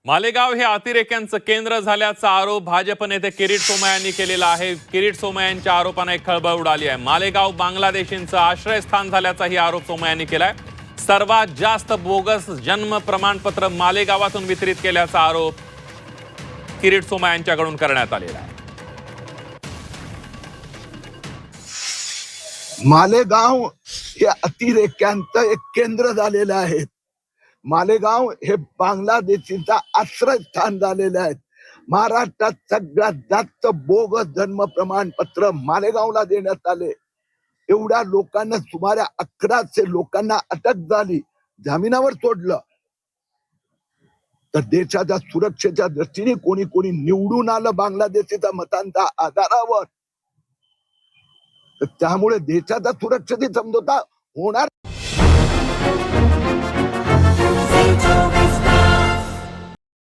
मालेगाव हे अतिरेक्यांचं केंद्र झाल्याचा आरोप भाजप नेते किरीट सोमय्या यांनी केलेला आहे। किरीट सोमय्या यांच्या आरोपाने एक खळबळ उडाली आहे। मालेगाव बांगलादेशींचं आश्रयस्थान झाल्याचाही आरोप सोमय्या यांनी केलाय। सर्वात जास्त बोगस जन्म प्रमाणपत्र मालेगावातून वितरित केल्याचा आरोप किरीट सोमय्या यांच्याकडून करण्यात आलेला आहे। मालेगाव हे अतिरेक्यांचं एक केंद्र झालेलं आहे। मालेगाव हे बांगलादेशींचा आश्रयस्थान झालेलं आहे। महाराष्ट्रात सगळ्यात जास्त बोगस जन्म प्रमाणपत्र मालेगावला देण्यात आले। एवढ्या लोकांना सुमारे 1100 लोकांना अटक झाली, जामिनावर सोडलं। तर देशाच्या सुरक्षेच्या दृष्टीने कोणी कोणी निवडून आलं बांगलादेशीच्या मतांच्या आधारावर, तर त्यामुळे देशाच्या सुरक्षेची समझोता होणार